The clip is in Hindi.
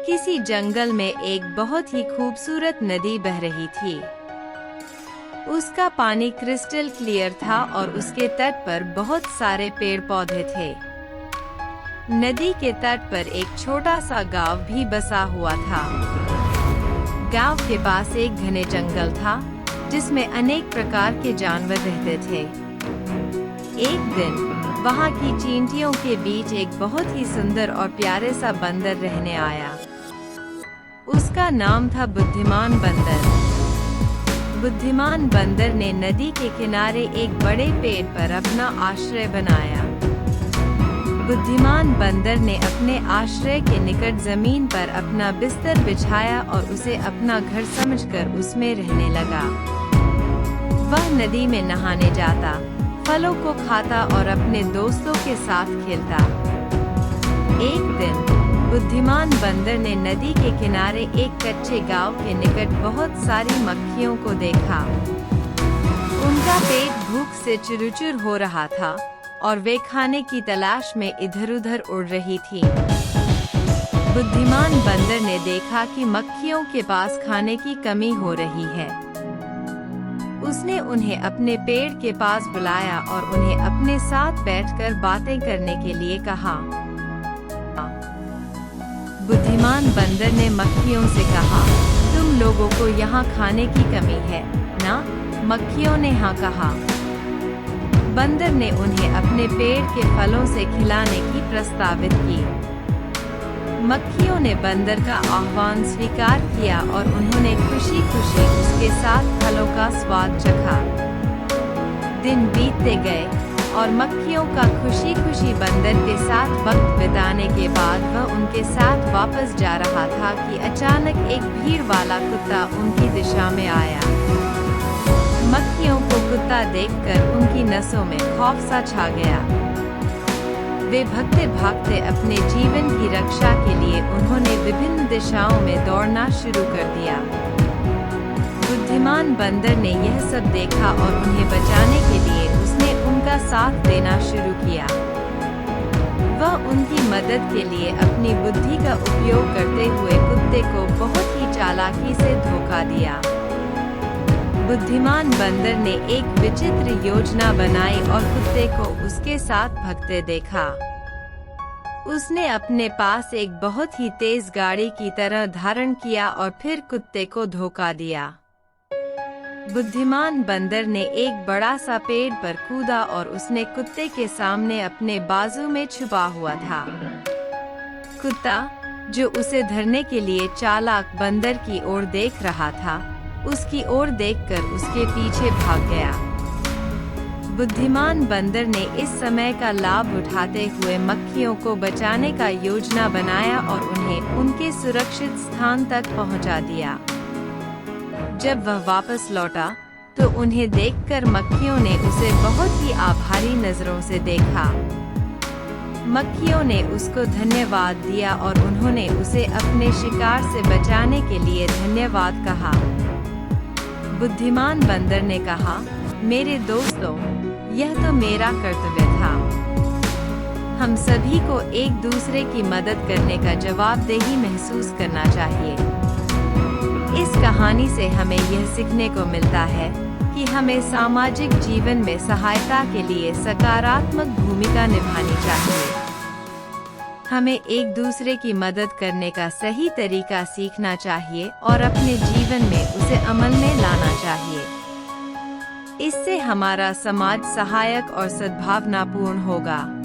किसी जंगल में एक बहुत ही खूबसूरत नदी बह रही थी। उसका पानी क्रिस्टल क्लियर था और उसके तट पर बहुत सारे पेड़ पौधे थे। नदी के तट पर एक छोटा सा गांव भी बसा हुआ था। गांव के पास एक घने जंगल था जिसमें अनेक प्रकार के जानवर रहते थे। एक दिन वहां की चींटियों के बीच एक बहुत ही सुंदर और प्यारे सा बंदर रहने आया। उसका नाम था बुद्धिमान बंदर। बुद्धिमान बंदर ने नदी के किनारे एक बड़े पेड़ पर अपना आश्रय बनाया। बुद्धिमान बंदर ने अपने आश्रय के निकट जमीन पर अपना बिस्तर बिछाया और उसे अपना घर समझकर उसमें रहने लगा। वह नदी में नहाने जाता, फलों को खाता और अपने दोस्तों के साथ खेलता। एक दिन बुद्धिमान बंदर ने नदी के किनारे एक कच्चे गांव के निकट बहुत सारी मक्खियों को देखा। उनका पेट भूख से चुरचुर हो रहा था और वे खाने की तलाश में इधर-उधर उड़ रही थी। बुद्धिमान बंदर ने देखा कि मक्खियों के पास खाने की कमी हो रही है। उसने उन्हें अपने पेड़ के पास बुलाया और उन्हें अपने साथ बैठकर बातें करने के लिए कहा। बुद्धिमान बंदर ने मक्खियों से कहा, तुम लोगों को यहाँ खाने की कमी है ना? मक्खियों ने हाँ कहा। बंदर ने उन्हें अपने पेड़ के फलों से खिलाने की प्रस्तावित की। मक्खियों ने बंदर का आह्वान स्वीकार किया और उन्होंने खुशी-खुशी उसके साथ फलों का स्वाद चखा। दिन बीतते गए और मक्खियों का खुशी-खुशी बंदर के साथ वक्त बिताने के बाद वह उनके साथ वापस जा रहा था कि अचानक एक भीड़ वाला कुत्ता उनकी दिशा में आया। मक्खियों को कुत्ता देखकर उनकी नसों में खौफ सा छा गया। वे भागते भागते अपने जीवन की रक्षा के लिए उन्होंने विभिन्न दिशाओं में दौड़ना शुरू कर दिया। बुद्धिमान बंदर ने यह सब देखा और उन्हें बचाने के लिए उसने उनका साथ देना शुरू किया। वह उनकी मदद के लिए अपनी बुद्धि का उपयोग करते हुए कुत्ते को बहुत ही चालाकी से धोखा दिया। बुद्धिमान बंदर ने एक विचित्र योजना बनाई और कुत्ते को उसके साथ भागते देखा। उसने अपने पास एक बहुत ही तेज गाड़ी की तरह धारण किया और फिर कुत्ते को धोखा दिया। बुद्धिमान बंदर ने एक बड़ा सा पेड़ पर कूदा और उसने कुत्ते के सामने अपने बाजू में छुपा हुआ था। कुत्ता, जो उसे धरने के लिए चालाक बंदर की ओर देख रहा था, उसकी ओर देखकर उसके पीछे भाग गया। बुद्धिमान बंदर ने इस समय का लाभ उठाते हुए मक्खियों को बचाने का योजना बनाया और उन्हें उनके सुरक्षित स्थान तक पहुंचा दिया। जब वह वापस लौटा तो उन्हें देखकर मक्खियों ने उसे बहुत ही आभारी नजरों से देखा। मक्खियों ने उसको धन्यवाद दिया और उन्होंने उसे अपने शिकार से बचाने के लिए धन्यवाद कहा। बुद्धिमान बंदर ने कहा, मेरे दोस्तों, यह तो मेरा कर्तव्य था। हम सभी को एक दूसरे की मदद करने का जवाबदेही महसूस करना चाहिए। इस कहानी से हमें यह सीखने को मिलता है कि हमें सामाजिक जीवन में सहायता के लिए सकारात्मक भूमिका निभानी चाहिए। हमें एक दूसरे की मदद करने का सही तरीका सीखना चाहिए और अपने जीवन में उसे अमल में लाना चाहिए। इससे हमारा समाज सहायक और सद्भावनापूर्ण होगा।